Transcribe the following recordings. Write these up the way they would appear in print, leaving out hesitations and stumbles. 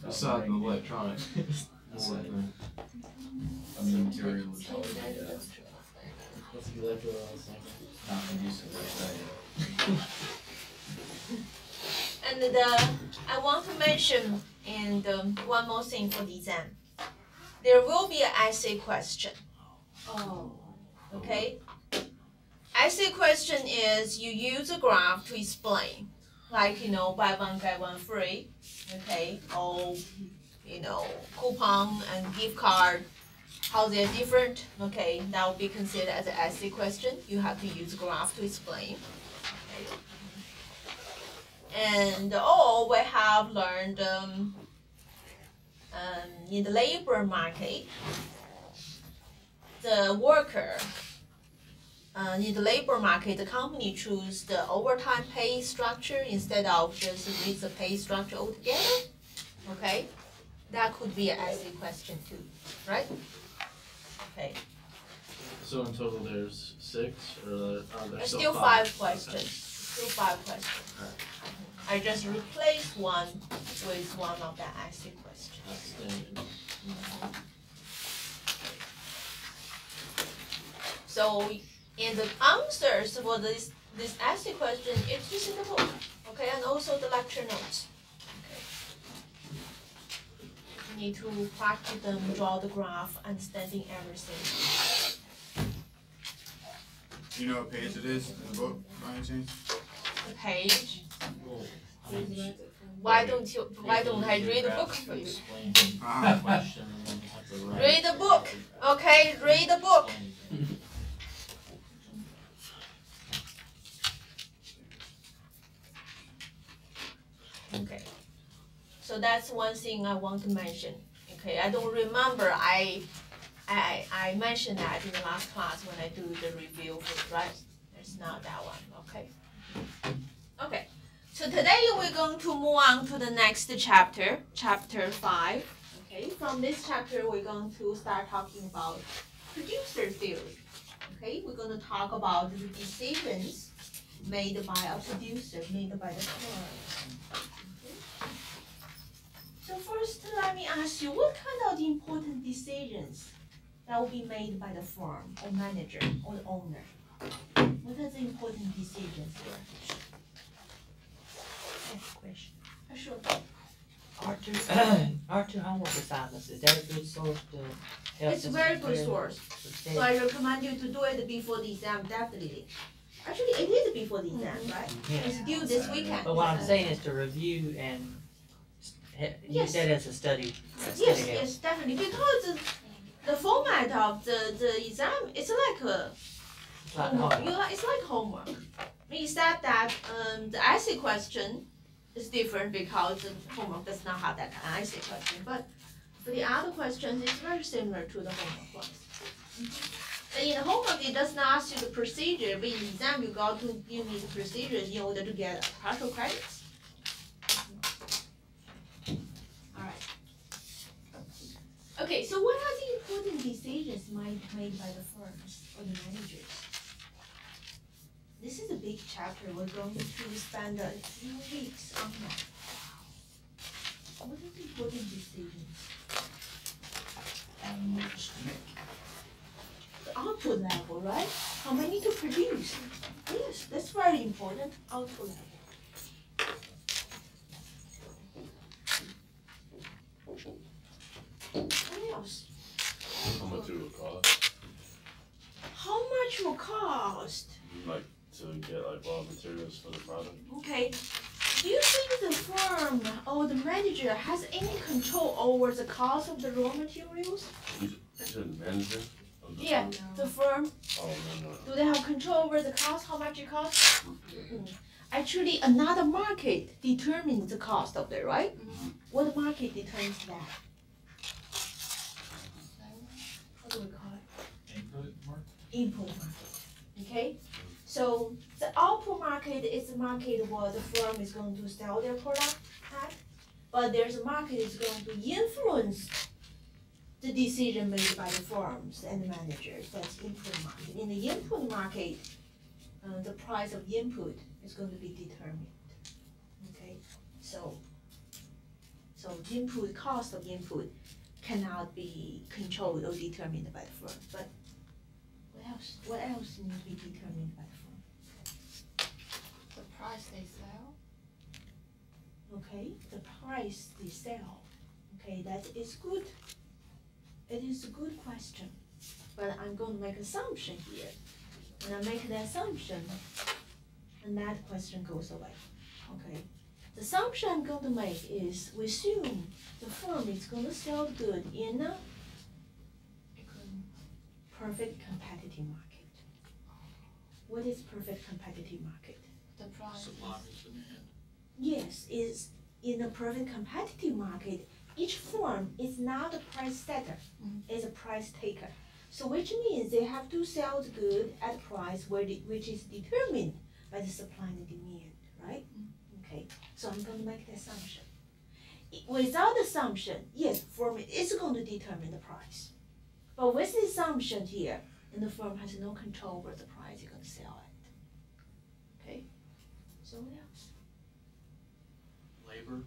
Besides the electronic. I mean, material is always not conducive to study. And I want to mention one more thing for the exam. There will be an essay question. Oh. Okay? Essay question is you use a graph to explain, like, buy one, get one free, okay? Or, coupon and gift card, how they're different, okay? That will be considered as an essay question. You have to use a graph to explain. Okay? And we have learned in the labor market, the worker, in the labor market, the company choose the overtime pay structure instead of just raise the pay structure altogether. Okay, that could be an essay question too, right? Okay. So in total, there's 6, or are there still 5 questions? Okay. Still 5 questions. Right. I just replaced one with one of the essay questions. So, and the answers for this essay question, it's just in the book, okay, and also the lecture notes. Okay. You need to practice them, draw the graph, understanding everything. Do you know what page it is in the book, by any chance? The page. Why don't I read the book for you? Read the book, okay? Read the book. Okay. So that's one thing I want to mention. Okay, I don't remember I mentioned that in the last class when I do the review for the rest. It's not that one, okay? Okay. So today we're going to move on to the next chapter, chapter 5. Okay, from this chapter we're going to start talking about producer theory. Okay, we're going to talk about the decisions made by a producer, made by the firm. Okay. So first, let me ask you, what kind of important decisions that will be made by the firm or manager or the owner? What are the important decisions here? Next question. Sure. Arthur homework assignments, is that a good source to help? It's a very good source. So I recommend you to do it before the exam, definitely. Actually, it is before the exam, right? Yeah. It's due this weekend. But what I'm saying is to review and use that as a study. Yes, definitely. Because the format of the exam, it's like a homework. It's like homework. Except that the essay question is different because the homework does not have that essay question. But for the other questions, it's very similar to the homework ones. And in the homework, it does not ask you the procedure, but in the exam, you need the procedures in order to get partial credits. All right. Okay, so what are the important decisions made by the firms or the managers? This is a big chapter. We're going to spend a few weeks on that. What are the important decisions? The output level, right? How many to produce? Yes, that's very important. Output level. What else? How much it will cost? How much will cost? Like to get like raw materials for the product. Okay. Do you think the firm or the manager has any control over the cost of the raw materials? You said manager? Yeah, the firm. Oh, no. Do they have control over the cost? How much it costs? Actually, another market determines the cost of it, right? What market determines that? What do we call it? Input market. Input market. Okay. So the output market is the market where the firm is going to sell their product at, but there's a market is going to influence the decision made by the firms and the managers. That's input market. In the input market, the price of input is going to be determined. Okay, so input, cost of input cannot be controlled or determined by the firm, but what else needs to be determined by the firm? The price they sell. Okay, the price they sell. Okay, that is good. It is a good question, but I'm going to make assumption here. When I make the assumption, and that question goes away. Okay, the assumption I'm going to make is we assume the firm is going to sell the good in a perfect competitive market. What is perfect competitive market? The price. Supply is demand. Yes, is in a perfect competitive market, each firm is not a price setter, is a price taker. So which means they have to sell the good at a price which is determined by the supply and the demand, right? Okay, so I'm going to make the assumption. Without assumption, yes, firm is going to determine the price. But with the assumption here, then the firm has no control over the price you're going to sell at. Okay, so what else? Labor.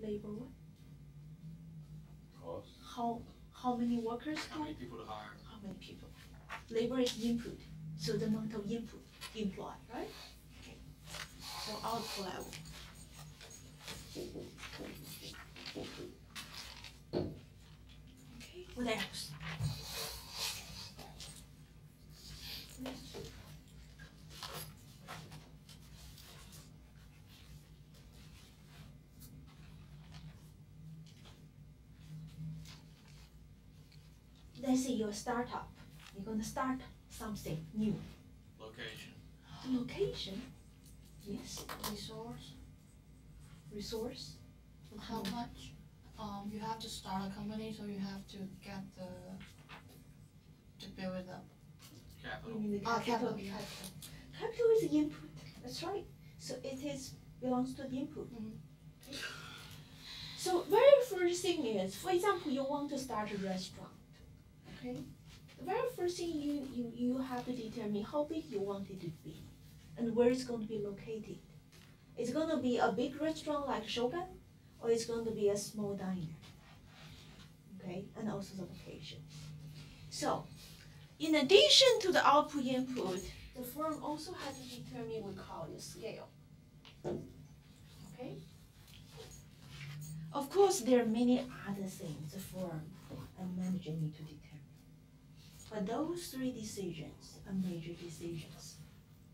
Labor what? Cost. How many workers How do? many people to hire? How many people? Labor is input, so the amount of input employed, right? Okay. So output level. Okay, what else? Let's say you're a startup. You're gonna start something new. Location. The location, yes. Resource. Resource. How much? You have to start a company, so you have to get to build it up. You Capital. mean the Ah, capital? capital, yeah. Capital is the input. That's right. So it is belongs to the input. Okay. So very first thing is, for example, you want to start a restaurant. Okay. The very first thing you have to determine how big you want it to be, and where it's going to be located. It's going to be a big restaurant like Shogun, or it's going to be a small diner. Okay, and also the location. So, in addition to the output input, the firm also has to determine what we call the scale. Okay? Of course, there are many other things the firm and manager need to determine. But those three decisions are major decisions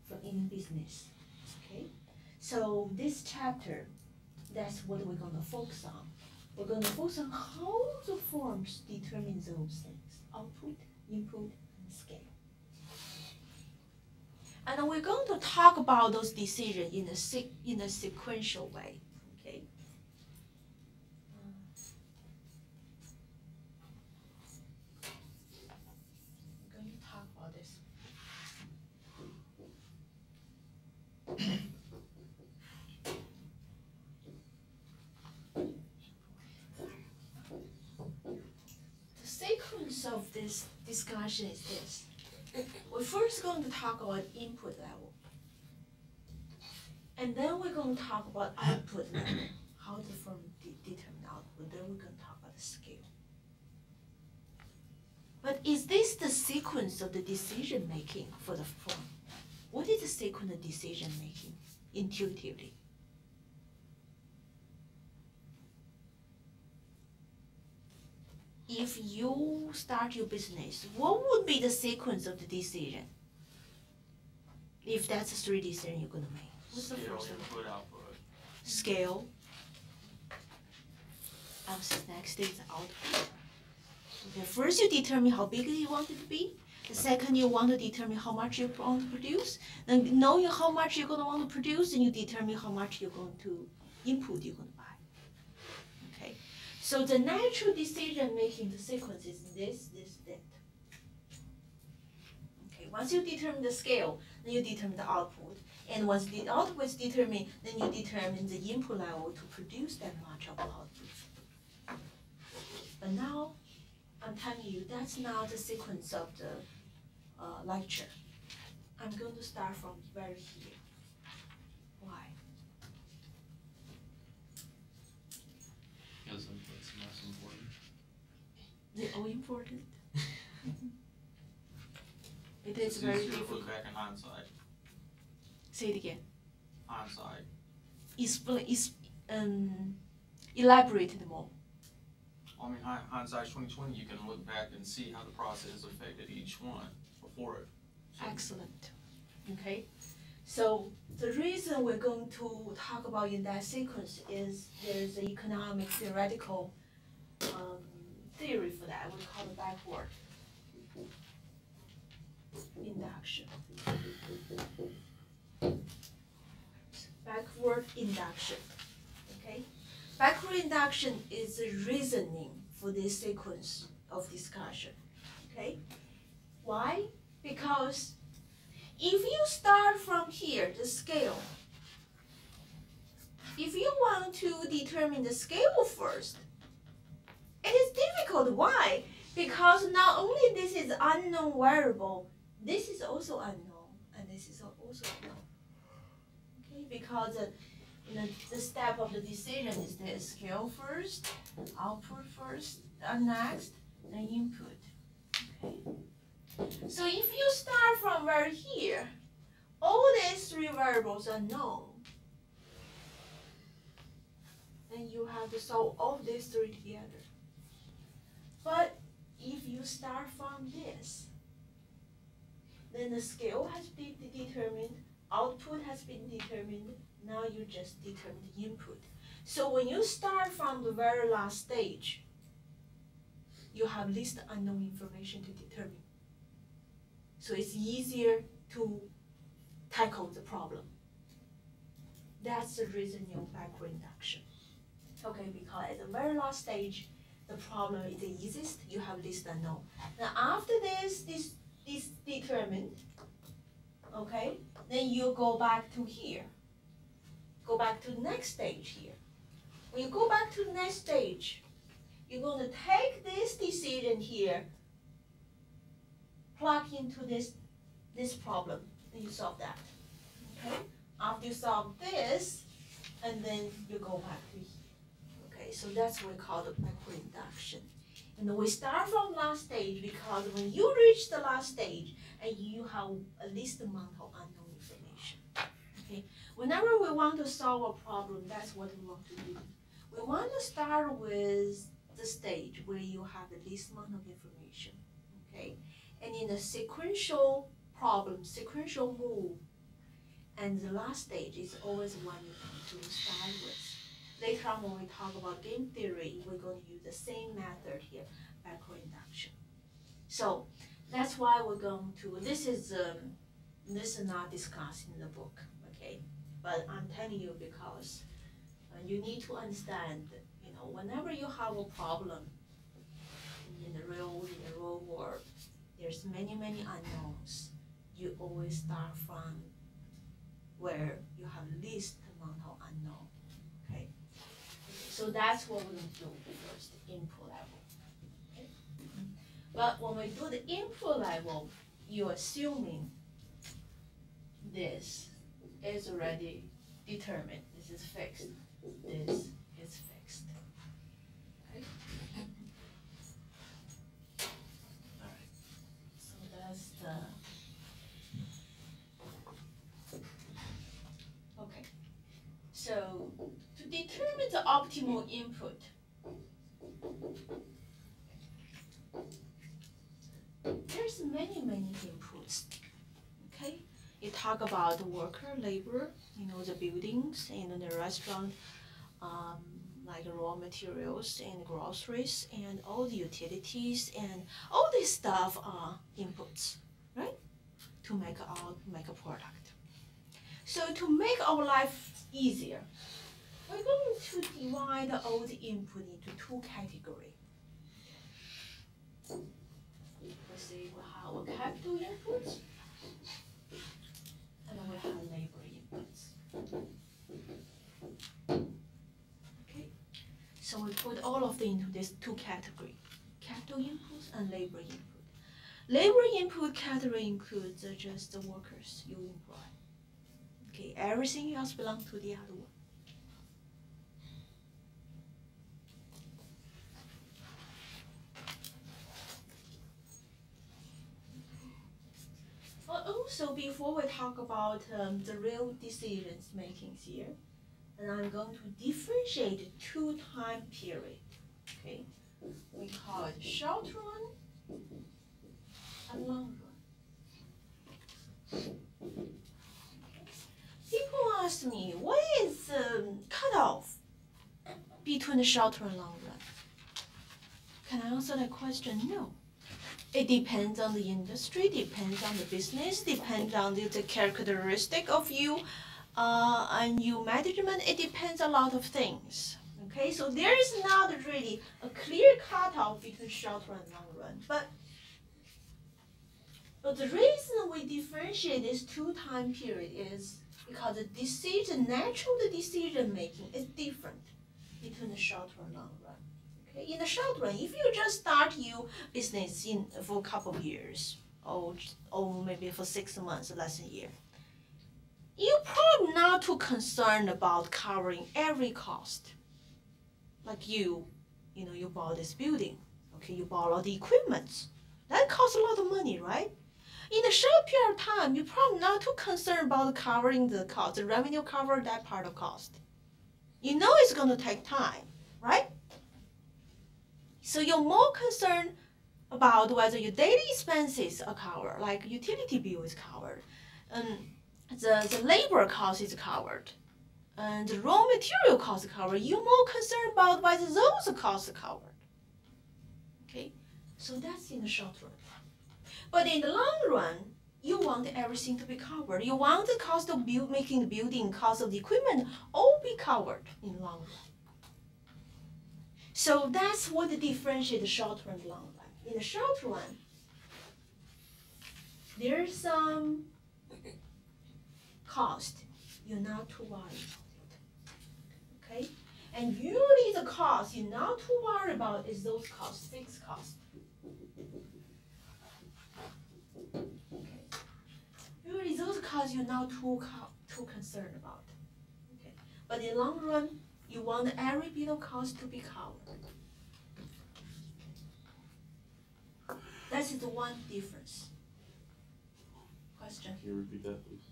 for any business. Okay? So this chapter, that's what we're gonna focus on. We're gonna focus on how the firms determine those things: output, input, and scale. And we're going to talk about those decisions in a sequential way. Okay. We're going to talk about this. The sequence of this discussion is this. We're first going to talk about input level. And then we're going to talk about output level, how the firm determine output. Then we're going to talk about the scale. But is this the sequence of the decision making for the firm? What is the sequence of decision making intuitively? If you start your business, what would be the sequence of the decision? If that's the three decisions you're gonna make. What's the Scale, first one? input, output. Scale. Next is output. Okay, first you determine how big you want it to be. The second, you want to determine how much you want to produce. Then knowing how much you're gonna want to produce, and you determine how much you're going to input you're gonna buy. Okay. So the natural decision making, the sequence is this, that. Okay, once you determine the scale, then you determine the output. And once the output is determined, then you determine the input level to produce that much of output. But now, I'm telling you, that's not the sequence of the lecture. I'm going to start from very here. Why? Yeah, important. It is It's very easier to difficult. look back in hindsight. Say it again. Hindsight. Elaborate it more. I mean, hindsight's 20/20. You can look back and see how the process affected each one before it. Excellent. Okay. So the reason we're going to talk about in that sequence is there's an economic theoretical theory for that. We call it backward induction. Backward induction. Okay. Backward induction is the reasoning for this sequence of discussion. Okay. Why? Because if you start from here, the scale, if you want to determine the scale first, it is difficult. Why? Because not only this is unknown variable, this is also unknown, and this is also unknown. Okay, because the step of the decision is the scale first, output first, and next, then input. Okay. So if you start from right here, all these three variables are known. Then you have to solve all these three together. But if you start from this, then the scale has been determined, output has been determined, now you just determine the input. So when you start from the very last stage, you have least unknown information to determine. So it's easier to tackle the problem. That's the reason of backward induction. Okay, because at the very last stage, the problem is the easiest, you have least unknown. Now after this determined, okay, then you go back to here. Go back to the next stage here. When you go back to the next stage, you're going to take this decision here, plug into this problem, and you solve that. Okay? After you solve this, and then you go back to here. Okay, so that's what we call the backward induction. And we start from last stage because when you reach the last stage, and you have a least amount of unknown information. Okay? Whenever we want to solve a problem, that's what we want to do. We want to start with the stage where you have the least amount of information. Okay? And in a sequential problem, sequential move, and the last stage is always one you want to start with. Later on when we talk about game theory, we're going to use the same method here, backward induction. So that's why we're going to, this is not discussed in the book, okay? But I'm telling you because you need to understand, whenever you have a problem in the real world, there's many unknowns. You always start from where you have least amount of unknown. Okay, so that's what we do first, input level. Okay? But when we do the input level, you're assuming this is already determined. This is fixed. This is fixed. Okay. All right. So that's the. Okay. So to determine the optimal input, there's many inputs. Okay. You talk about the worker, labor, the buildings and the restaurant, like raw materials and groceries and all the utilities and all this stuff are inputs, right? To make a product. So to make our life easier, we're going to divide all the input into two categories. Let's say we have a capital inputs and we have labor inputs. Okay, so we put all of them into these two categories: capital inputs and labor input. Labor input category includes just the workers you employ. Okay, everything else belongs to the other one. also, before we talk about the real decisions making here, and I'm going to differentiate two time period. Okay, we call it short run and long run. People ask me, what is the cutoff between the short run and long run? Can I answer that question? No. It depends on the industry, depends on the business, depends on the characteristic of you and your management. It depends a lot of things. Okay, so there is not really a clear cutoff between short run and long run. But the reason we differentiate these two time periods is because the natural decision making is different between the short run and long run. In the short run, if you just start your business for a couple of years, or maybe for 6 months, less than a year, you're probably not too concerned about covering every cost. Like you bought this building, okay, you bought all the equipment. That costs a lot of money, right? In a short period of time, you're probably not too concerned about covering the cost, the revenue cover that part of cost. You know it's going to take time, right? So you're more concerned about whether your daily expenses are covered, like utility bill is covered, and the labor cost is covered, and the raw material cost is covered. You're more concerned about whether those costs are covered. Okay, so that's in the short run. But in the long run, you want everything to be covered. You want the cost of making the building, cost of the equipment, all be covered in the long run. So that's what differentiates the short run and long run. In the short run, there's some cost you're not too worried about. Okay? And usually the cost you're not too worried about is those costs, fixed costs. Okay. Usually those costs you're not too concerned about. Okay. But in the long run, you want every bit of cost to be covered. That is the one difference. Question? Can you repeat that, please?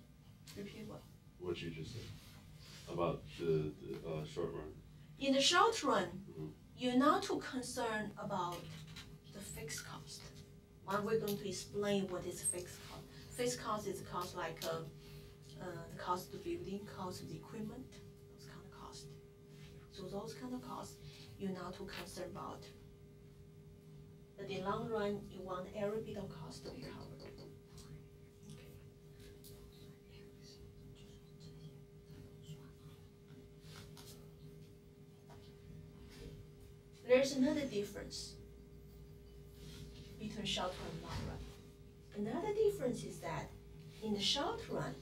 Repeat what? What you just said about the short run. In the short run, you're not too concerned about the fixed cost. And we're going to explain what is fixed cost. Fixed cost is cost like the cost of the building, cost of the equipment, those kind of costs. So those kind of costs you're not too concerned about. But in the long run, you want every bit of cost to be covered. Okay. There's another difference between short run and long run. Another difference is that in the short run,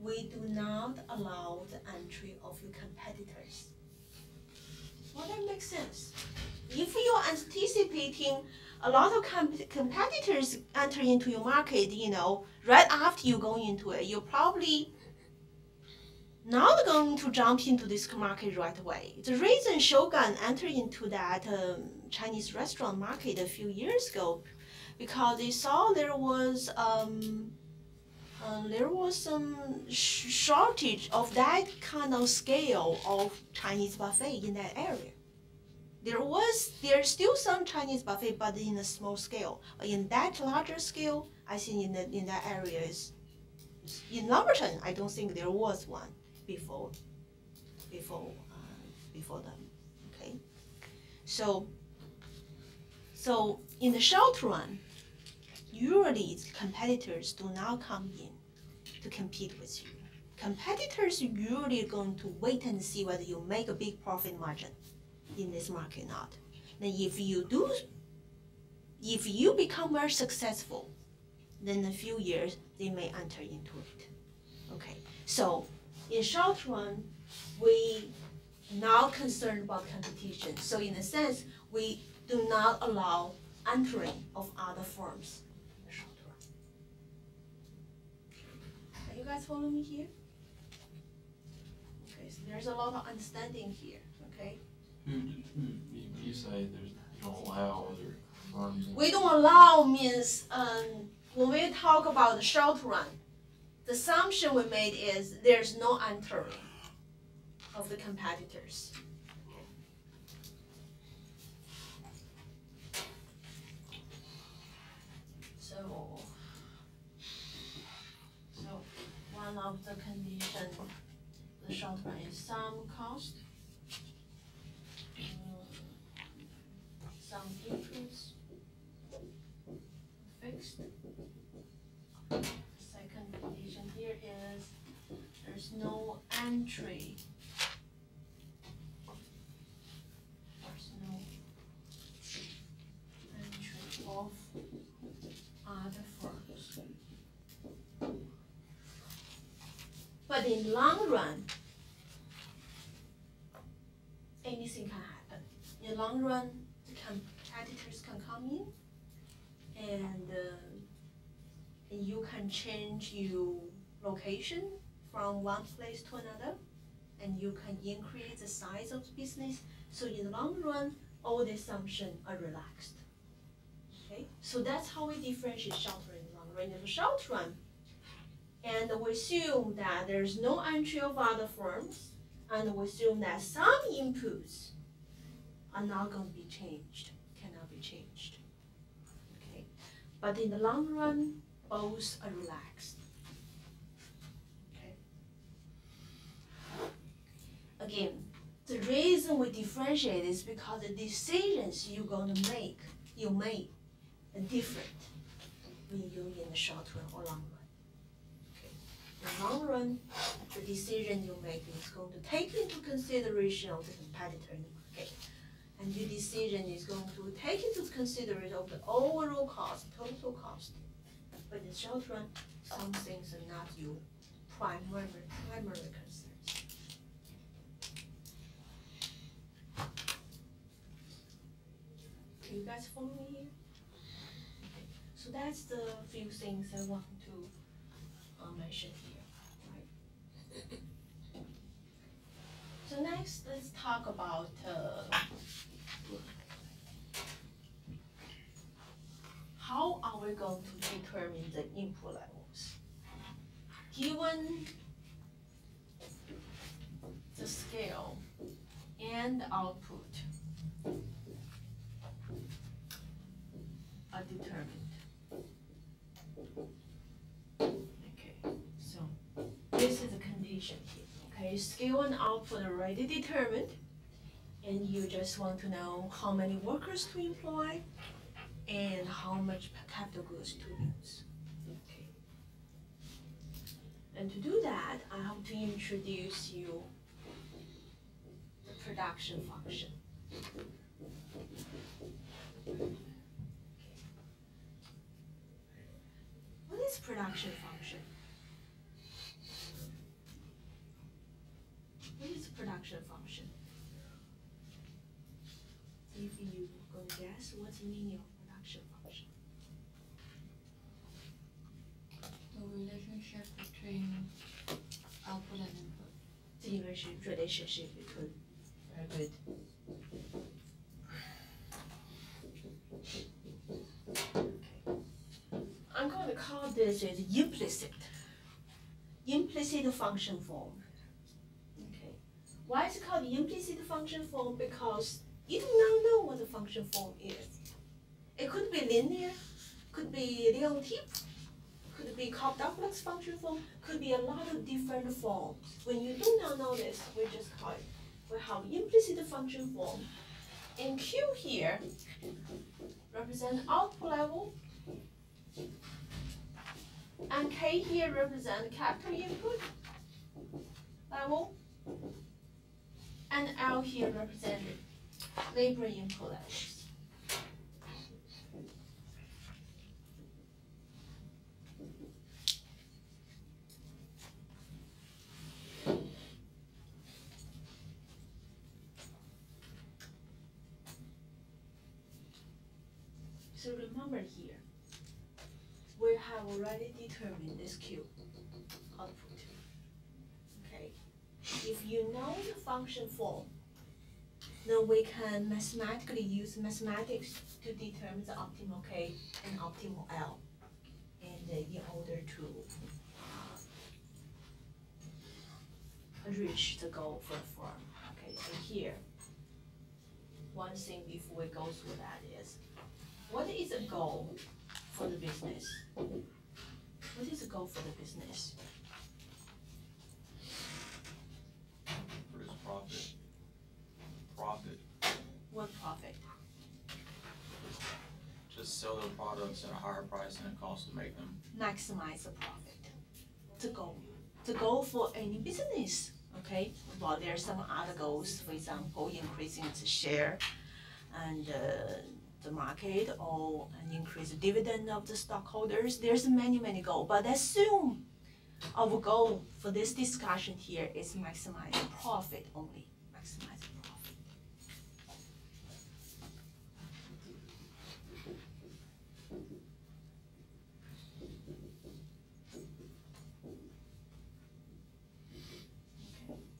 we do not allow the entry of your competitors. Well, that makes sense. If you're anticipating a lot of competitors enter into your market, right after you go into it, you're probably not going to jump into this market right away. The reason Shogun entered into that Chinese restaurant market a few years ago, because they saw there was some shortage of that kind of scale of Chinese buffet in that area. There's still some Chinese buffet, but in a small scale. But in that larger scale, I think in that area in Lumberton, I don't think there was one before them. Okay, so in the short run, usually competitors do not come in to compete with you. Competitors usually are going to wait and see whether you make a big profit margin in this market or not. Then if you become very successful, then in a few years they may enter into it. Okay, so in short run, we not concerned about competition. So in a sense, we do not allow entering of other firms in the short run. Are you guys following me here? Okay, so there's a lot of understanding here. Okay. You say you don't allow other firms. We don't allow means when we talk about the short run, the assumption we made is there's no entering of the competitors. So one of the conditions, the short run is some cost, some inputs fixed. Second condition here is there's no entry. There's no entry of other firms. But in long run, anything can happen. In long run, the competitors can come in, and you can change your location from one place to another, and you can increase the size of the business. So in the long run, all the assumptions are relaxed. Okay, so that's how we differentiate short run and long run. In the short run, and we assume that there's no entry of other firms, and we assume that some inputs are not going to be changed, cannot be changed. Okay, but in the long run, both are relaxed. Okay. Again, the reason we differentiate is because the decisions you're going to make, you make are different when you're in the short run or long run. Okay. In the long run, the decision you make is going to take into consideration of the competitor in the market. And your decision is going to take into consideration of the overall cost, total cost. But in the short run, some things are not your primary concerns. Can you guys follow me here? Okay. So that's the few things I want to mention here. Right? So next, let's talk about how are we going to determine the input levels? Given the scale and output are determined. Okay, so this is the condition here. Okay, scale and output are already determined, and you just want to know how many workers to employ and how much capital goods to use. Okay. And to do that, I have to introduce you the production function. Okay. What is production function? What is production function? If you go guess, what's the meaning of production function? The relationship between output and input. The relationship between. Very good. Okay. I'm going to call this as implicit function form. Okay. Why is it called the implicit function form? Because you do not know what the function form is. It could be linear, could be Leon tip, could be Cobb-Douglas function form, could be a lot of different forms. When you do not know this, we just call it, we have implicit function form. And Q here represent output level, and K here represent capital input level, and L here represent labor input levels. So remember here, we have already determined this Q output. Okay, if you know the function form, then we can mathematically use mathematics to determine the optimal K and optimal L. And in order to reach the goal for the firm. Okay, so here, one thing before we go through that is, what is the goal for the business? What is the goal for the business? Produce profit. Profit. What profit? Just sell their products at a higher price than it costs to make them. Maximize the profit. The goal. The goal for any business. Okay. Well, there are some other goals. For example, increasing the share and the market, or an increase the dividend of the stockholders. There's many goals, but assume our goal for this discussion here is maximize profit only. Maximize profit.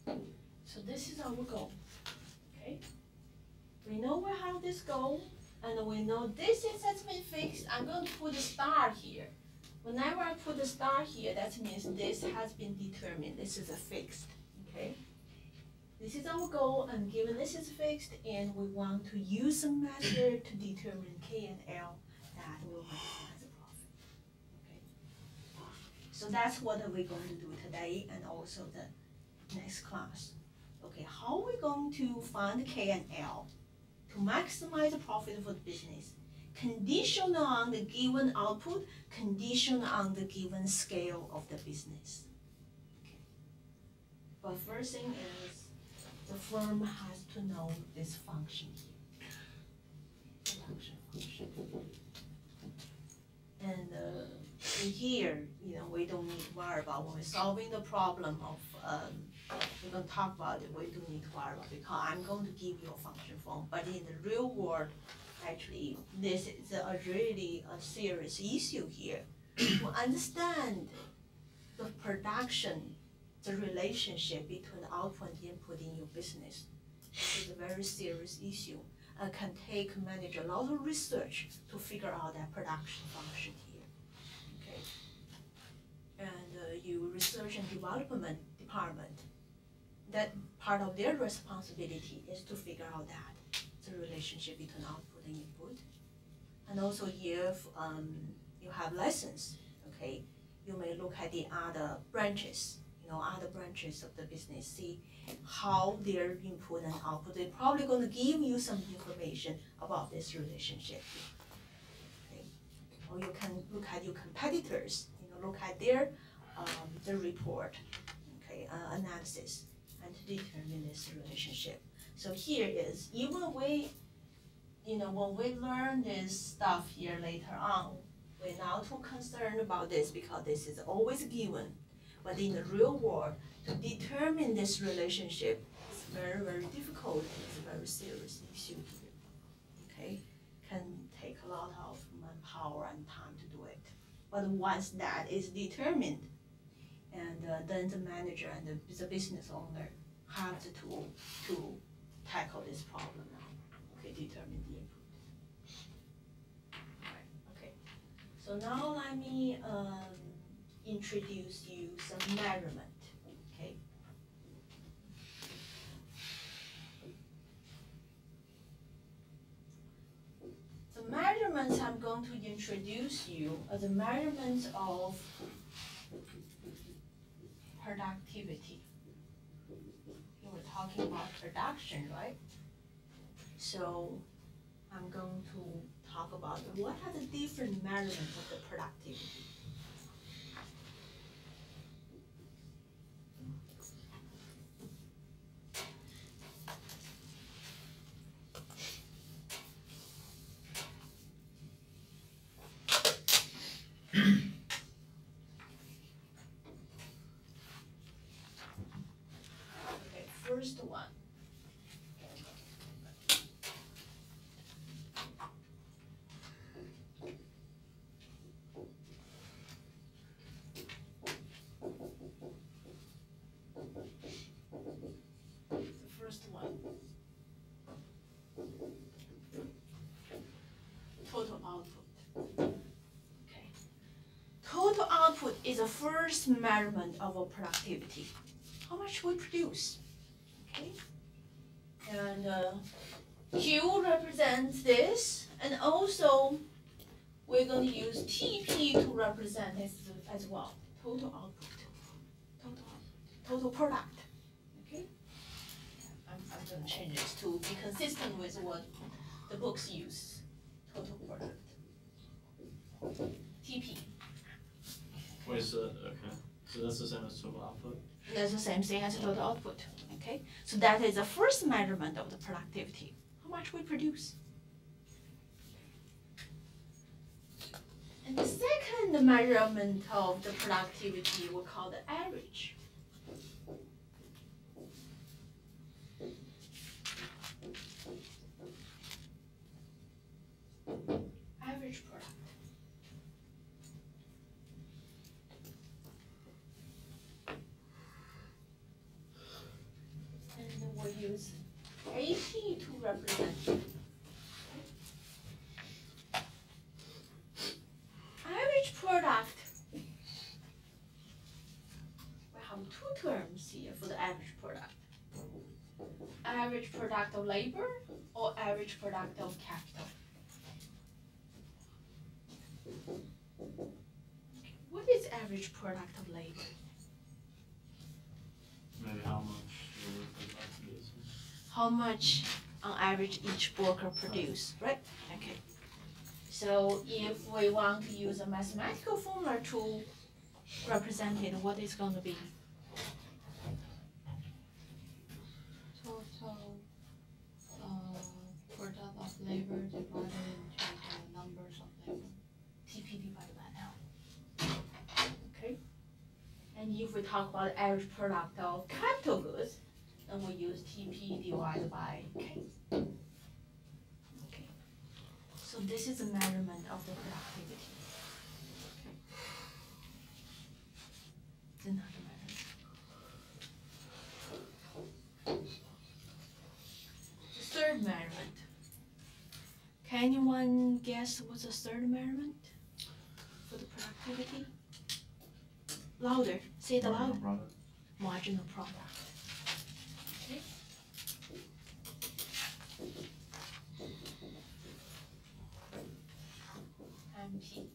Okay. So this is our goal. Okay. We know we have this goal, and we know this has been fixed. I'm going to put a star here. Whenever I put a star here, that means this has been determined. This is a fixed, okay? This is our goal, and given this is fixed, and we want to use a method to determine K and L, that will maximize the profit, okay? So that's what we're going to do today, and also the next class. Okay, how are we going to find K and L to maximize the profit for the business? Conditional on the given output, conditional on the given scale of the business. Okay. But first thing is, the firm has to know this function here. Production function. And in here, we don't need to worry about when we're solving the problem of, we're going to talk about it, we don't need to worry about it because I'm going to give you a function form. But in the real world, actually, this is really a serious issue here. To understand the production, the relationship between the output and input in your business is a very serious issue. It can take a manager a lot of research to figure out that production function here. Okay, and your research and development department, that part of their responsibility is to figure out that the relationship between output and input. And also if you have lessons, okay, you may look at the other branches, other branches of the business, see how their input and output. They're probably going to give you some information about this relationship. Okay. Or you can look at your competitors, look at their report, okay, analysis, and to determine this relationship. So here is, even when we learn this stuff here later on, we're not too concerned about this because this is always given. But in the real world, to determine this relationship is very difficult. It's a very serious issue here. Okay, can take a lot of manpower and time to do it. But once that is determined, and then the manager and the business owner have the tool to tackle this problem now. Okay, determine the input. Okay, so now let me introduce you some measurement. Okay. The measurements I'm going to introduce you are the measurements of productivity. We're talking about production, right? So I'm going to talk about what are the different measurements of the productivity. Okay, first one. the first measurement of our productivity. How much we produce, okay? And Q represents this, and also we're going to use TP to represent this as well. Total output, total product, okay? I'm going to change this to be consistent with what the books use. Total product. TP. Wait, so, okay, so that's the same as total output? That's the same thing as total output, okay? So that is the first measurement of the productivity. How much we produce. And the second measurement of the productivity we call the average. Average product. And we'll use AP to represent it. Average product. We have two terms here for the average product. Average product of labor or average product of capital. What is average product of labor? Maybe how much your workers are producing. How much on average each worker produce, right? Okay. So if we want to use a mathematical formula to represent it, what is going to be? Total product of labor divided into the numbers of labor. TP divided by L. Okay. And if we talk about average product of capital goods, then we use TP divided by K. Okay. So this is a measurement of the productivity. It's another measurement. The third measurement. Can anyone guess what's the third measurement for the productivity? Louder. Say it aloud. Product. Marginal product. Okay. MP.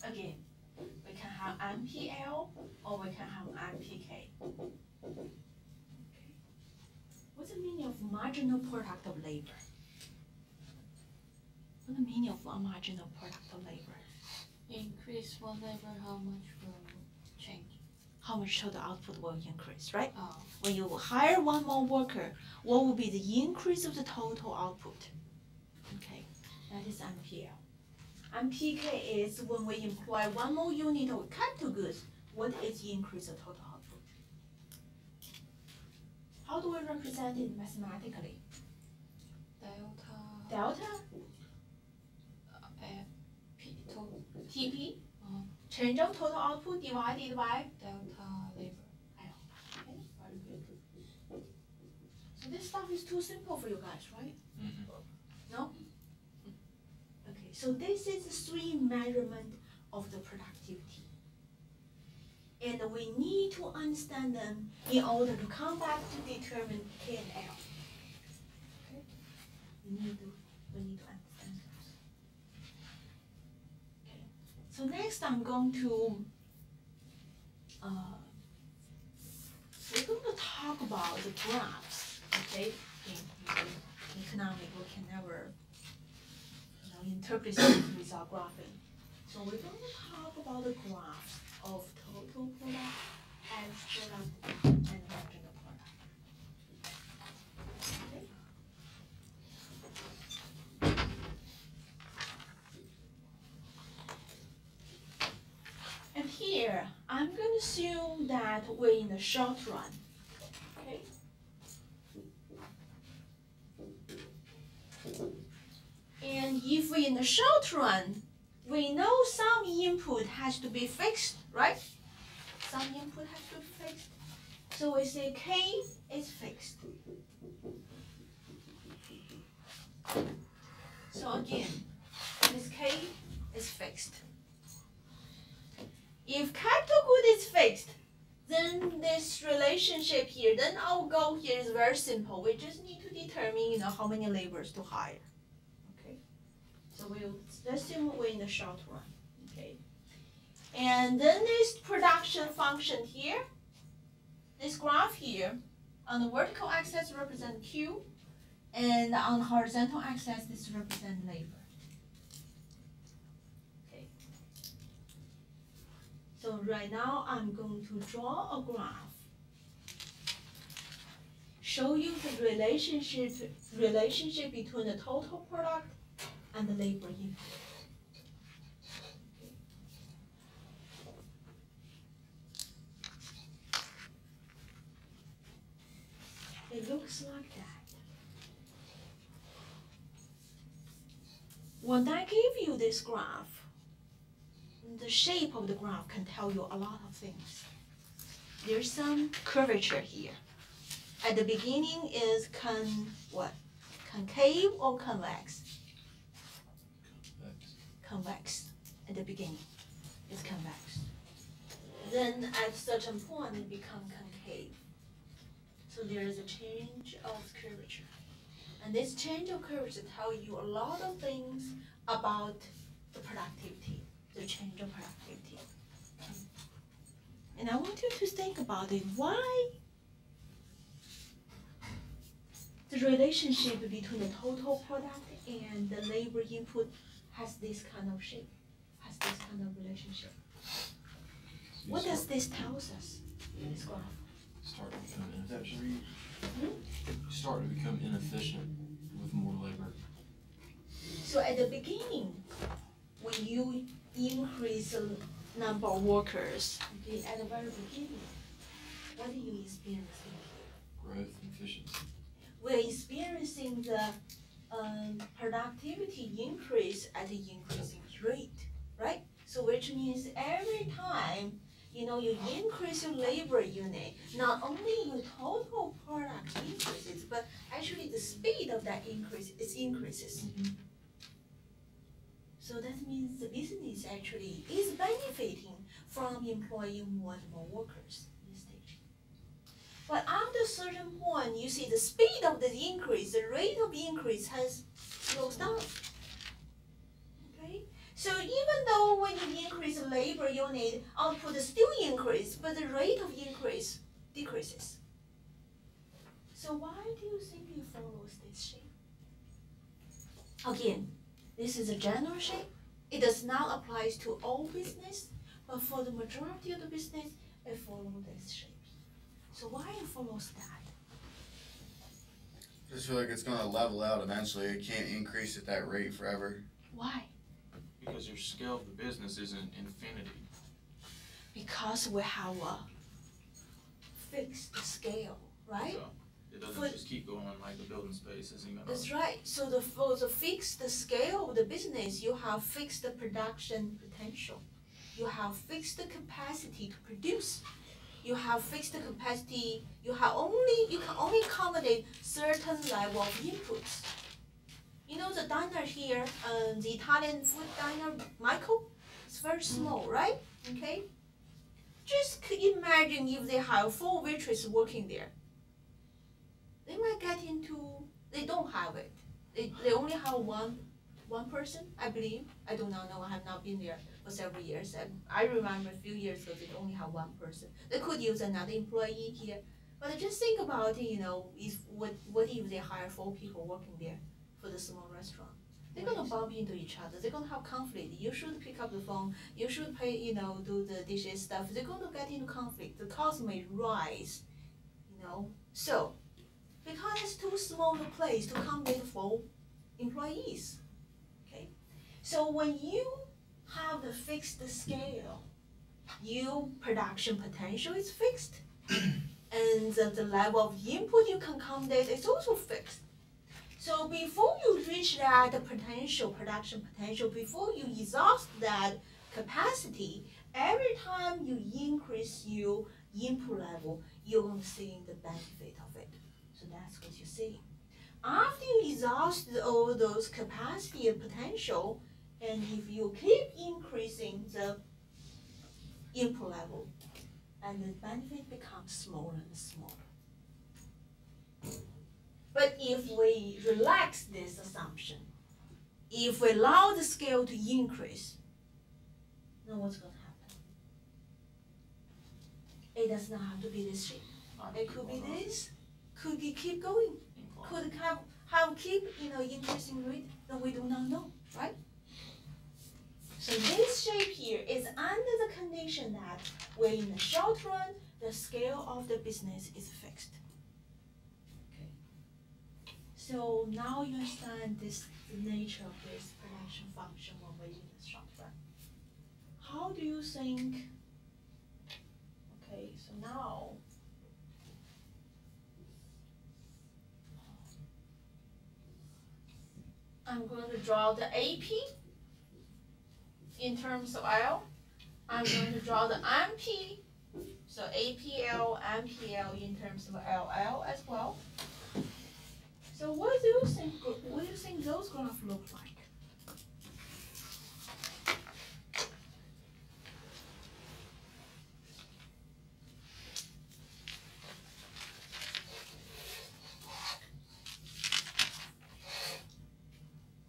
Again, we can have MPL or we can have MPK. Okay. What's the meaning of marginal product of labor? What's the meaning of a marginal product of labor? Increase one labor, how much will change? How much total output will increase, right? Oh, When you hire one more worker, what will be the increase of the total output? Okay, that is MPL. MPK is when we employ one more unit of capital goods, what is the increase of total output? How do we represent it mathematically? delta Delta P total TP, Uh-huh. change of total output divided by delta labor. Okay, very good. So this stuff is too simple for you guys, right? No? Okay, so this is the three measurement of the productivity. And we need to understand them in order to come back to determine K and L. Okay? We need to understand those. Okay. So next I'm going to we're going to talk about the graphs, okay? In economics, we can never interpret things without graphing. So we're going to talk about the graphs of total product, average product, and marginal product. Okay? And here, I'm going to assume that we're in the short run. Okay? And if we're in the short run, we know some input has to be fixed, right? Some input has to be fixed. So we say K is fixed. So again, this K is fixed. relationship here, then our goal here is very simple. We just need to determine, how many laborers to hire. Okay. So we'll assume we're in the short run. Okay. And then this production function here, this graph here, on the vertical axis represent Q, and on the horizontal axis this represent labor. Okay. So right now I'm going to draw a graph, show you the relationship between the total product and the labor input. It looks like that. When I give you this graph, the shape of the graph can tell you a lot of things. There's some curvature here. At the beginning is concave or convex? Convex. At the beginning, it's convex. Then at a certain point, it becomes concave. So there is a change of curvature. And this change of curvature tells you a lot of things about the productivity, the change of productivity. And I want you to think about it. Why the relationship between the total product and the labor input has this kind of shape, has this kind of relationship? What does this tell us in this graph? Start to become inefficient. Start to become inefficient with more labor. So at the beginning, when you increase the number of workers, okay, at the very beginning, what are you experiencing? Growth and efficiency. We're experiencing the productivity increase at the increasing rate, right? So which means every time you increase your labor unit, not only your total product increases, but actually the speed of that increase increases. So that means the business actually is benefiting from employing more and more workers in this stage. But after a certain point, you see the speed of the increase, the rate of increase has slows down. So even though when you increase the labor unit, output still increase, but the rate of increase decreases. So why do you think it follows this shape? Again, this is a general shape. It does not apply to all business, but for the majority of the business, it follows this shape. So why it follows that? I just feel like it's gonna level out eventually. It can't increase at that rate forever. Why? Because your scale of the business isn't infinity. Because we have a fixed scale, right? So it doesn't just keep going like the building space isn't gonna. That's right. So for the fixed scale of the business, you have fixed production potential. You have fixed capacity to produce. You have fixed capacity. You can only accommodate certain level of inputs. The diner here, the Italian food diner, Michael, it's very small, right? Okay. Just imagine if they have 4 waitresses working there. They might get into. They don't have it. They only have one person, I believe. I do not know. I have not been there for several years. I remember a few years ago they only have one person. They could use another employee here, but just think about what if they hire 4 people working there for the small restaurant? They're gonna bump into each other. They're gonna have conflict. You should pick up the phone. You should pay. Do the dishes stuff. They're gonna get into conflict. The cost may rise. So because it's too small a place to accommodate 4 employees. Okay, so when you have the fixed scale, your production potential is fixed, and the level of input you can accommodate is also fixed. So before you reach that production potential, before you exhaust that capacity, every time you increase your input level, you're going to see the benefit of it. So that's what you see. After you exhaust all those capacity and potential, and if you keep increasing the input level, and the benefit becomes smaller and smaller. But if we relax this assumption, if we allow the scale to increase, then what's going to happen? It does not have to be this shape. It could be this, could be keep going, could have keep increasing rate, then we do not know, right? So this shape here is under the condition that where in the short run, the scale of the business is fixed. Okay. So now you understand the nature of this production function when we're in the short run. How do you think? Okay, so now I'm going to draw the AP in terms of L. I'm going to draw the MP, so APL, MPL in terms of LL as well. So what do you think those graphs look like?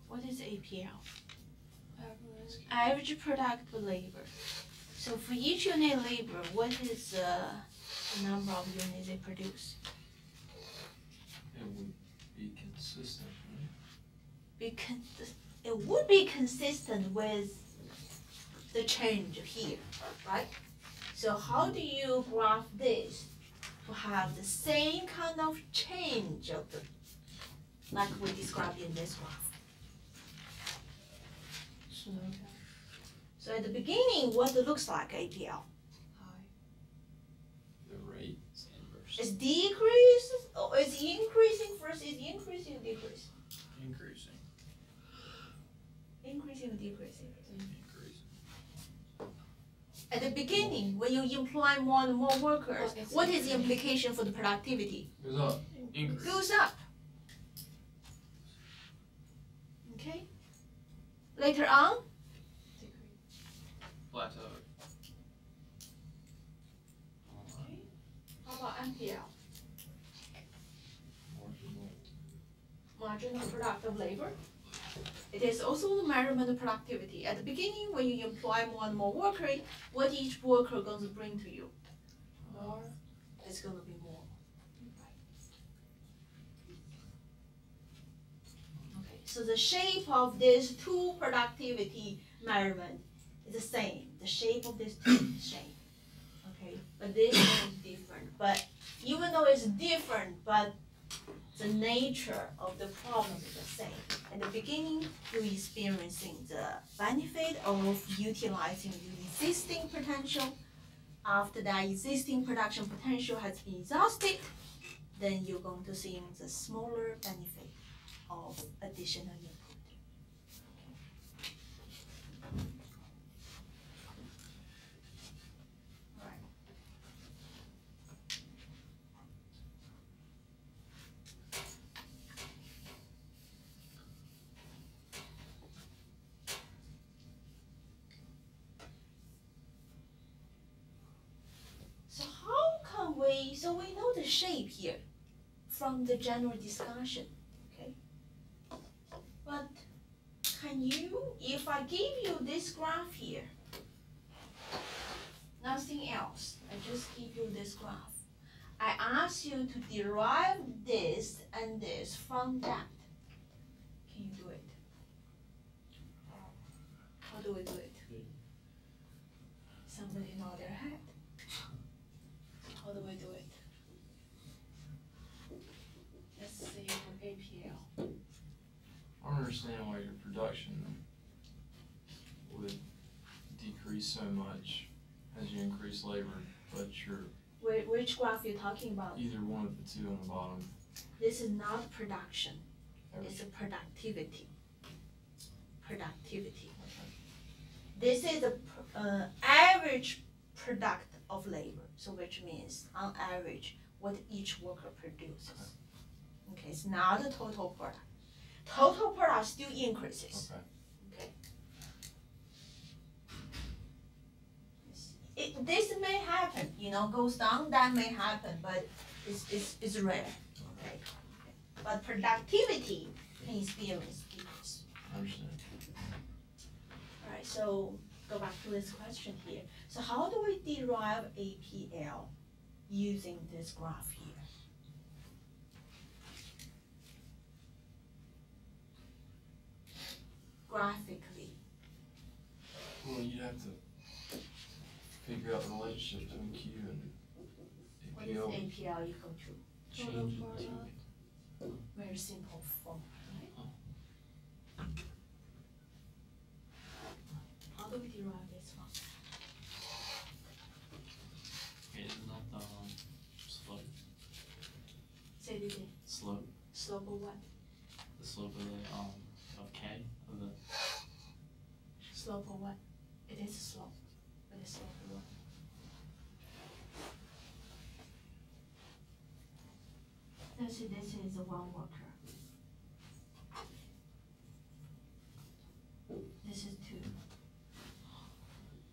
What is APL? Average productive labor. So for each unit labor, what is the number of units they produce? It would be consistent, right? It would be consistent with the change here, right? So how do you graph this to have the same kind of change of the, like we described in this graph? So at the beginning, what it looks like APL? The rate Is decrease or is increasing first? Is increasing or decreasing? increasing. Increasing or decreasing? Increasing. At the beginning, when you employ more and more workers, what is the implication for the productivity? Goes up. Increase. Goes up. Okay. Later on, Plateau. okay. How about MPL? Marginal productive labor. It is also the measurement of productivity. At the beginning, when you employ more and more workers, what each worker going to bring to you? More. It's going to be more. Okay. So the shape of this two productivity measurement is the same. The shape of this two is the same. Okay. But this one is different. But even though it's different, but the nature of the problem is the same. At the beginning, you're experiencing the benefit of utilizing the existing potential. After that existing production potential has been exhausted, then you're going to see the smaller benefit of additional input. So we know the shape here from the general discussion, okay? But can you, if I give you this graph here, nothing else, I just give you this graph. I ask you to derive this and this from that. Can you do it? How do we do it? Somebody nod their head. How do we do it? Let's see for APL. I don't understand why your production would decrease so much as you increase labor, but your Which graph you're talking about? either one of the two on the bottom. This is not production. It's a productivity. Productivity. This is the average product of labor. So which means on average what each worker produces. Okay, it's not the total product. Total product still increases. Okay. Okay. this may happen, goes down, that may happen, but it's rare, okay? But productivity can experience decrease. I understand. Alright, so go back to this question here. So how do we derive APL using this graph here? Graphically. Well, you have to figure out the relationship between Q and What is APL. APL equal to? Change it to Very simple formula, right? How do we derive this one? Okay, isn't that the slope? Say it again. Slope. Slope of what? The slope of the of K of the Slope of what? It is a slope. But it's slope of what? Let's see, this is a one worker. This is 2.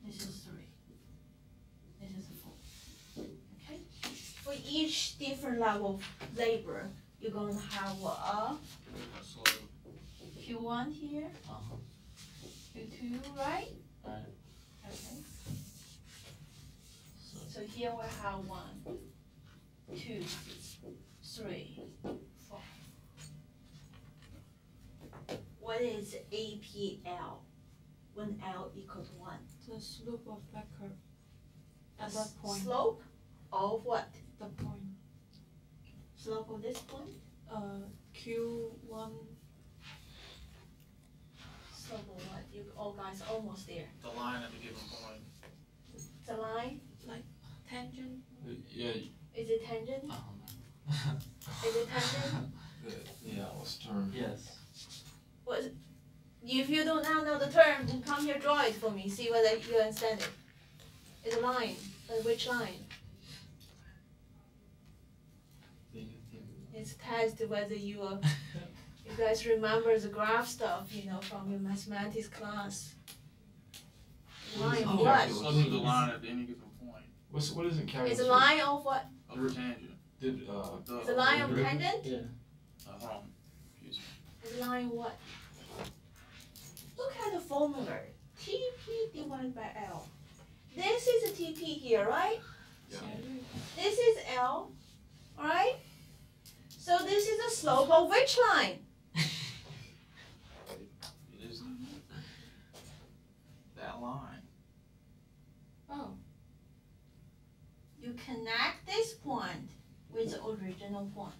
This is 3. This is 4. Okay? For each different level of labor, you're going to have a Q1 here, Q2, right? right. Okay. So So here we have 1, 2, 3, 4. What is APL when L equals 1? The slope of that curve. A At that point. Slope of what? The point. Slope of this point? Q1. Slope of what? You all guys are almost there. The line at a given point. The line, Tangent. Yeah, is it tangent? Is it tangent? yeah, what's the term? yes. If you don't now know the term, then come here, draw it for me, see whether you understand it. It's a line, but which line? It's test whether you guys remember the graph stuff, from your mathematics class. Line of Okay, what? so What's the line at any given point What is it calculus? It's a line of what? of the tangent? Did It's a line of Really? tangent? Yeah. Hold on. Excuse me. It's a line of what? Look at the formula. TP divided by L. This is a TP here, right? Yeah. This is L, alright? So this is the slope of which line? It is that line. Oh. You connect this point with the original point,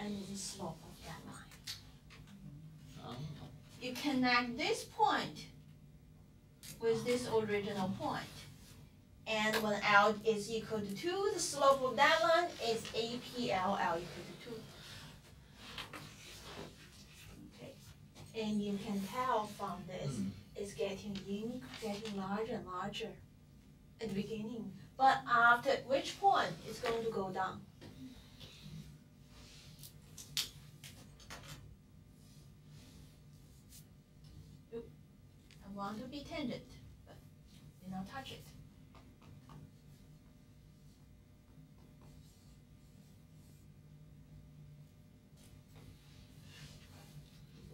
and it's the slope of that line. You connect this point with this original point, and when L is equal to 2, the slope of that line is APL, L equal to 2. Okay, and you can tell from this, it's getting larger and larger at the beginning. But after which point it's going to go down? Oop. I want to be tangent, but do not touch it.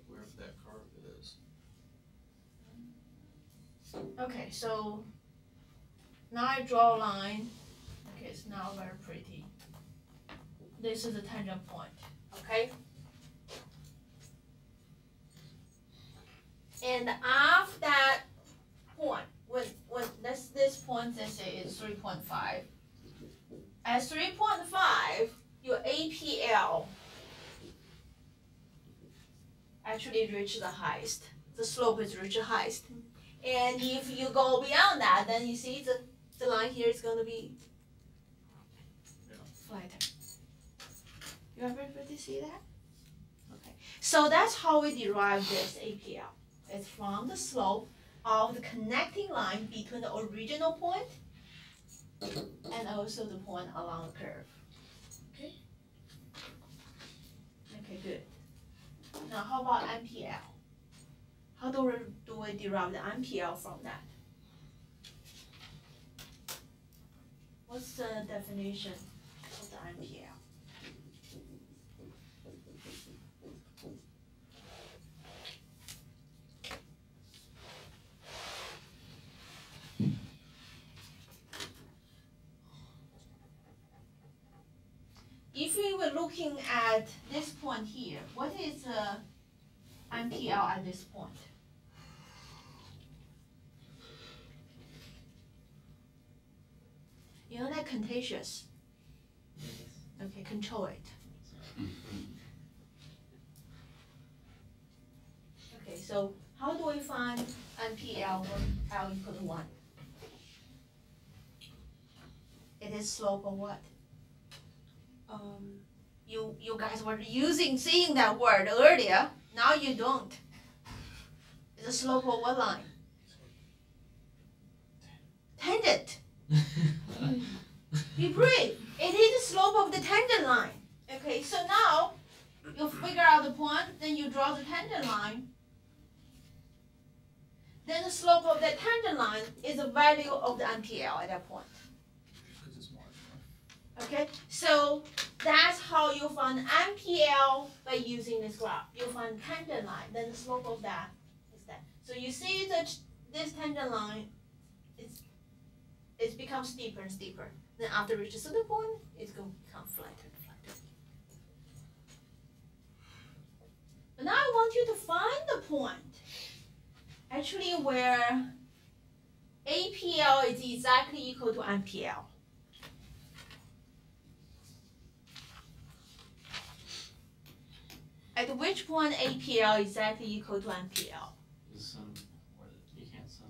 Wherever that curve is. Okay, so now I draw a line. Okay, it's now very pretty. This is the tangent point, okay? And after that point, when this point, let's say is 3.5. At 3.5, your APL actually reach the highest. The slope is reach the highest. And if you go beyond that, then you see the line here is going to be flatter. You everybody see that? Okay. So that's how we derive this APL. It's from the slope of the connecting line between the original point and also the point along the curve. Okay? Okay, good. Now how about MPL? How do we derive the MPL from that? What's the definition of the MPL? If we were looking at this point here, what is MPL at this point? You know that contagious? Okay, control it. Okay, so how do we find MPL when L equal to 1? It is slope of what? You guys were seeing that word earlier. Now you don't. It's a slope of what line? Tangent. Be brave. It is the slope of the tangent line. Okay, so now you figure out the point, then you draw the tangent line. Then the slope of that tangent line is the value of the MPL at that point. Okay, so that's how you find MPL by using this graph. You find tangent line, then the slope of that is that. So you see that this tangent line, it becomes steeper and steeper. Then after it reaches a certain point, it's going to become flatter and flatter. But now I want you to find the point, actually where APL is exactly equal to MPL. At which point APL is exactly equal to MPL? You can't sum.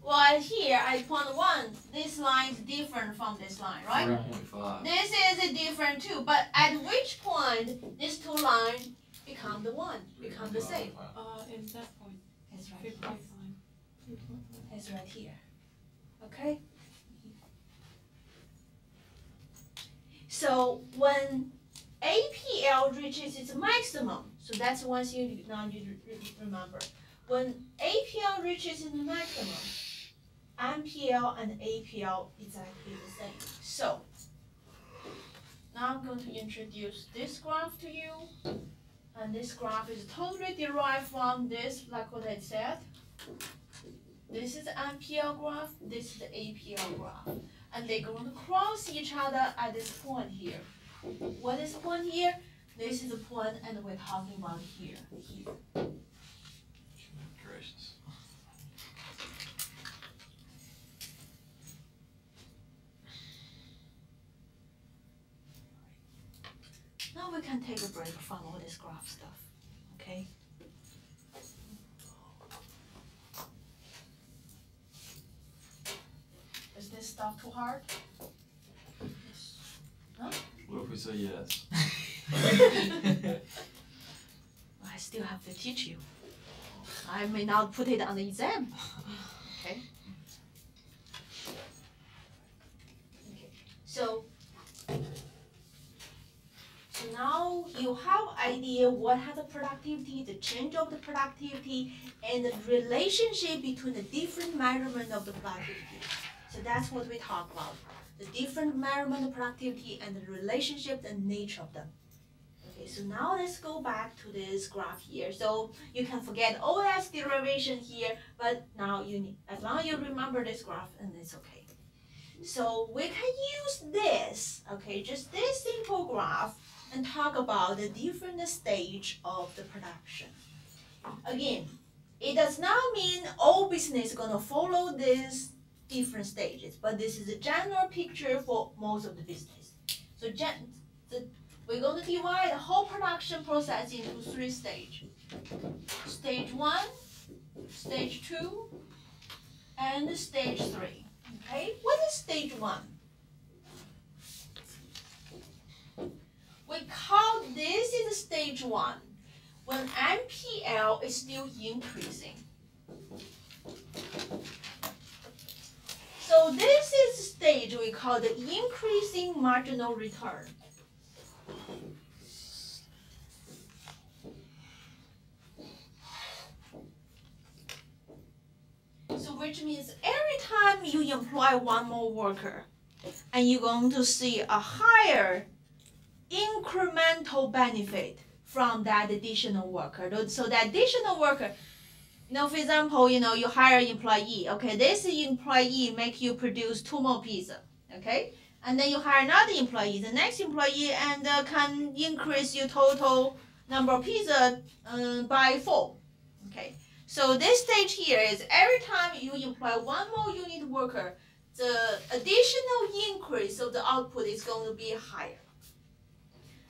Well, here at point 1, this line is different from this line, right? 3.5. This is different too, but at which point these two lines become the one, become the same? In that point, It's right 3.5. here. It's right here. Okay? So when APL reaches its maximum, so that's one thing you remember. When APL reaches its maximum, MPL and APL exactly the same. So now I'm going to introduce this graph to you, and this graph is totally derived from this, like what I said. This is the MPL graph, this is the APL graph, and they're going to cross each other at this point here. What is the point here? This is the point, and we're talking about here. Gracious. Now we can take a break from all this graph stuff, okay? Is this stuff too hard? Huh? What if we say yes? I still have to teach you. I may not put it on the exam. Okay. Okay. So now you have idea what are the productivity, the change of the productivity, and the relationship between the different measurement of the productivity. So that's what we talk about. The different measurement of productivity and the relationship and nature of them. Okay, so now let's go back to this graph here. So you can forget all that derivation here, but now you need, as long as you remember this graph, and it's okay. So we can use this, okay, just this simple graph, and talk about the different stage of the production. Again, it does not mean all business gonna follow this different stages, but this is a general picture for most of the business. So we're going to divide the whole production process into 3 stages. Stage 1, stage 2, and stage 3. Okay, what is stage 1? We call this is stage 1 when MPL is still increasing. So this is the stage we call the increasing marginal return. So which means every time you employ one more worker, and you're going to see a higher incremental benefit from that additional worker. So that additional worker, for example, you hire an employee. Okay, this employee make you produce 2 more pizza. Okay, and then you hire another employee, the next employee, and can increase your total number of pizza by 4. Okay, so this stage here is every time you employ one more unit worker, the additional increase of the output is going to be higher.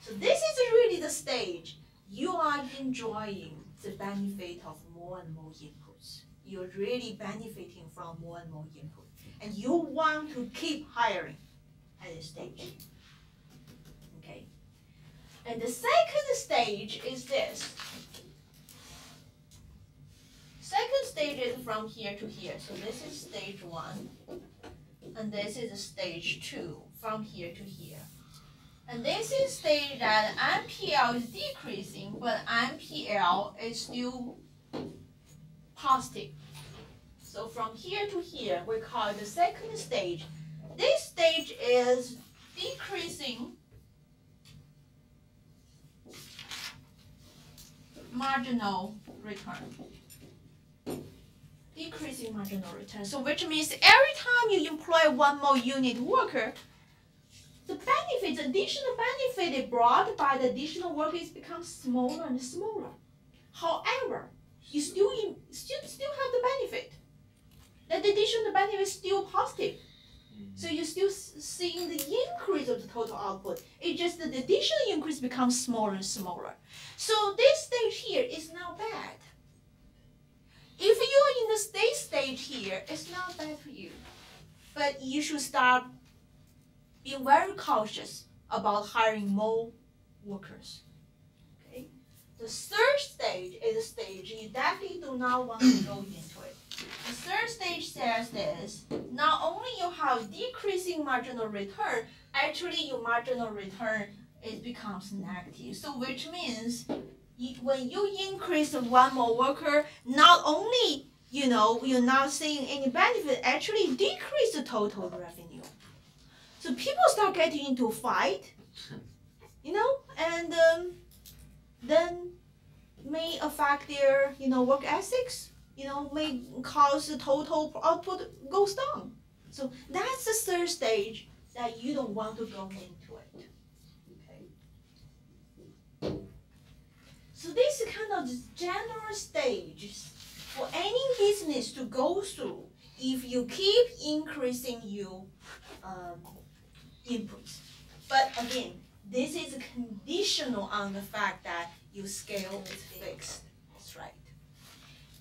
So this is really the stage you are enjoying the benefit of more and more inputs. You're really benefiting from more and more input. And you want to keep hiring at this stage. Okay. And the second stage is this. Second stage is from here to here. So this is stage 1. And this is stage 2, from here to here. And this is stage that NPL is decreasing, but NPL is still positive. So from here to here, we call it the second stage. This stage is decreasing marginal return. Decreasing marginal return. So which means every time you employ one more unit worker, the benefit, the additional benefit brought by the additional workers becomes smaller and smaller. However, you still have the benefit. That additional benefit is still positive. So you're still seeing the increase of the total output. It's just that the additional increase becomes smaller and smaller. So this stage here is not bad. If you're in the stage here, it's not bad for you. But you should start being very cautious about hiring more workers. Okay? The third stage is a stage you definitely do not want to go into it. The third stage says this: not only you have decreasing marginal return, actually your marginal return becomes negative. So which means when you increase one more worker, not only you're not seeing any benefit, actually decrease the total revenue. So people start getting into a fight, and then may affect their work ethics. May cause the total output goes down. So that's the third stage that you don't want to go into it. Okay. So this is kind of the general stages for any business to go through if you keep increasing your inputs. But again, this is conditional on the fact that your scale is fixed. That's right.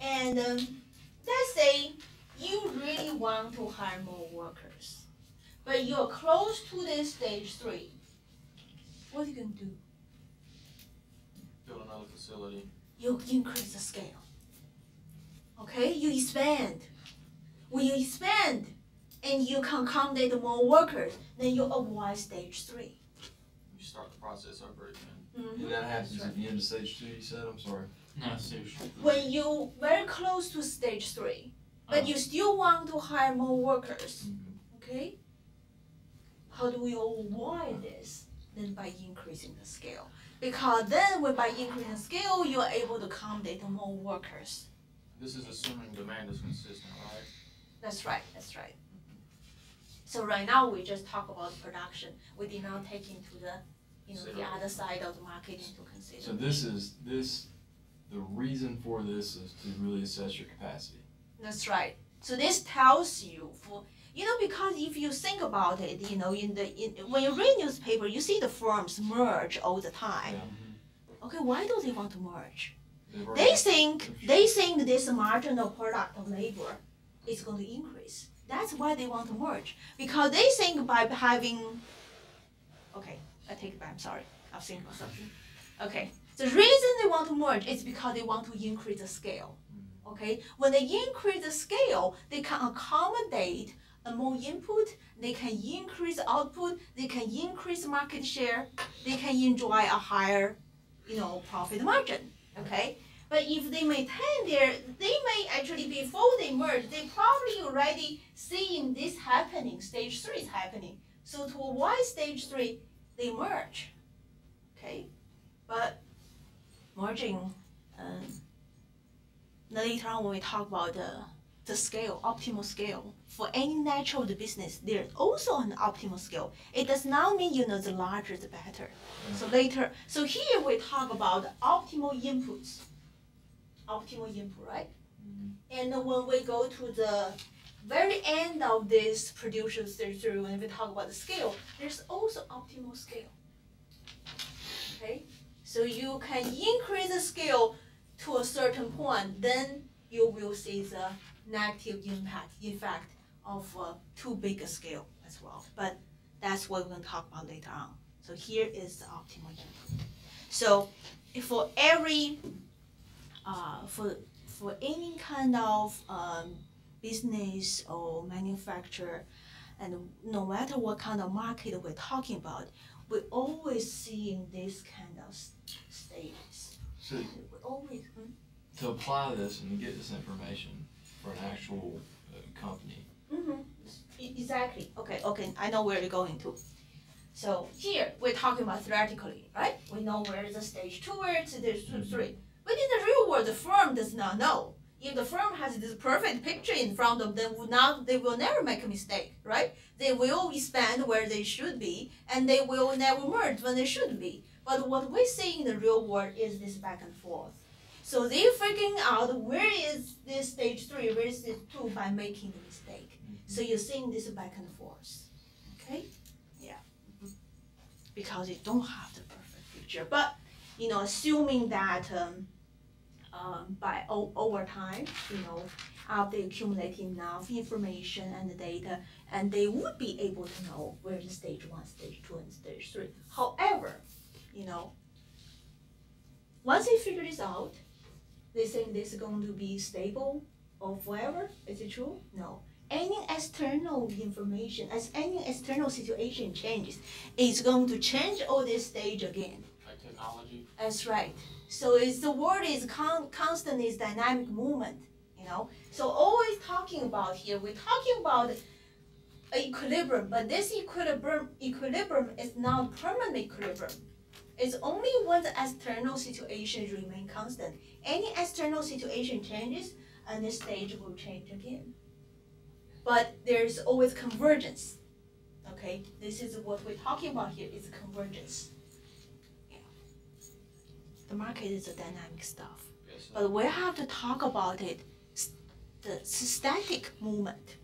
And let's say you really want to hire more workers, but you're close to this stage 3. What are you going to do? Build another facility. You increase the scale. Okay, you expand. When you expand and you can accommodate more workers, then you avoid stage 3. You start the process over again. And that happens at the end of stage 2, you said? I'm sorry. No, seriously. When you very close to stage 3, but you still want to hire more workers, okay? How do we avoid this? Then by increasing the scale. Because then by increasing the scale, you are able to accommodate more workers. This is assuming demand is consistent, right? That's right, that's right. So right now we just talk about production. We did not take into the other side of the market into consideration. So the reason for this is to really assess your capacity. That's right. So this tells you because if you think about it, when you read newspaper, you see the firms merge all the time. Yeah. Okay, why do they want to merge? They think this marginal product of labor is going to increase. That's why they want to merge. Because they think by having, okay, I take it back, I'm sorry. I'll think about something. Okay, the reason they want to merge is because they want to increase the scale. Okay, when they increase the scale, they can accommodate more input, they can increase output, they can increase market share, they can enjoy a higher, profit margin. Okay, But if they maintain they may actually, before they merge, they probably already seeing this happening, stage 3 is happening. So to avoid stage 3, they merge, okay? But merging, later on when we talk about the scale, optimal scale, for any natural business, there's also an optimal scale. It does not mean, the larger the better. So here we talk about optimal inputs. Optimal input, right? And when we go to the very end of this producer stage 3, when we talk about the scale, there's also optimal scale. Okay? So you can increase the scale to a certain point, then you will see the negative effect of too big a scale as well. But that's what we're going to talk about later on. So here is the optimal input. So for every for any kind of business or manufacturer, and no matter what kind of market we're talking about, we're always seeing this kind of stages. So We always. to apply this and to get this information for an actual company. Exactly. Okay. I know where you're going to. So here we're talking about theoretically, right? We know where is the stage 2, where it's stage 3. But in the real world, the firm does not know. If the firm has this perfect picture in front of them, they will never make a mistake, right? They will expand where they should be, and they will never merge when they should be. But what we see in the real world is this back and forth. So they're figuring out where is this stage 3, where is this 2 by making the mistake. So you're seeing this back and forth, okay? Yeah. Because you don't have the perfect picture. But, assuming that by over time, after accumulating enough information and data, and they would be able to know where the stage 1, stage 2, and stage 3. However, once they figure this out, they think this is going to be stable or forever. Is it true? No. Any external information, as any external situation changes, it's going to change all this stage again. Like technology. That's right. So the world is constant, is dynamic movement, So always talking about here, we're talking about equilibrium, but this equilibrium is not permanent equilibrium. It's only when the external situations remain constant. Any external situation changes, and the stage will change again. But there's always convergence. Okay, this is what we're talking about here, is convergence. The market is a dynamic stuff, but we have to talk about it, the static movement.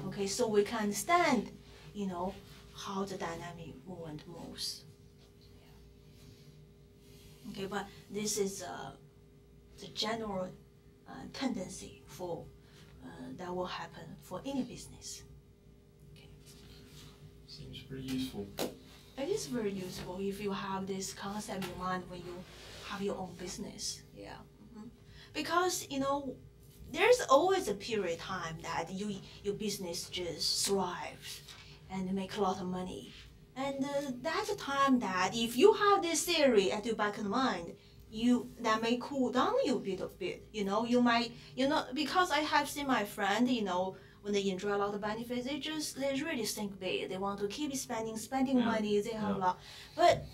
Okay, so we can understand, how the dynamic movement moves. Okay, but this is the general tendency for that will happen for any business. Okay. Seems pretty useful. It is very useful if you have this concept in mind when you have your own business. Yeah. Because there's always a period of time that your business just thrives and make a lot of money, and that's a time that if you have this theory at your back of mind, that may cool down you a bit. You might because I have seen my friend, when they enjoy a lot of benefits, they really think big. They want to keep spending money. They have a lot, but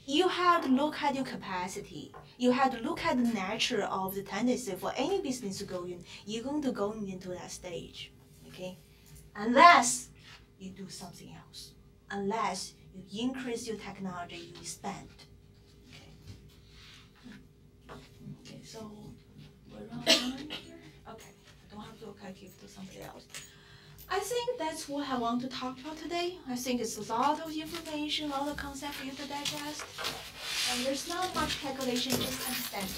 you have to look at your capacity. You have to look at the nature of the tendency for any business to go in. You're going to go into that stage, okay? Unless you do something else. Unless you increase your technology, you expand. Okay, so we're on here. Okay, I don't have to keep to something else. I think that's what I want to talk about today. I think it's a lot of information, a lot of concepts for you to digest. And there's not much calculation, just understanding.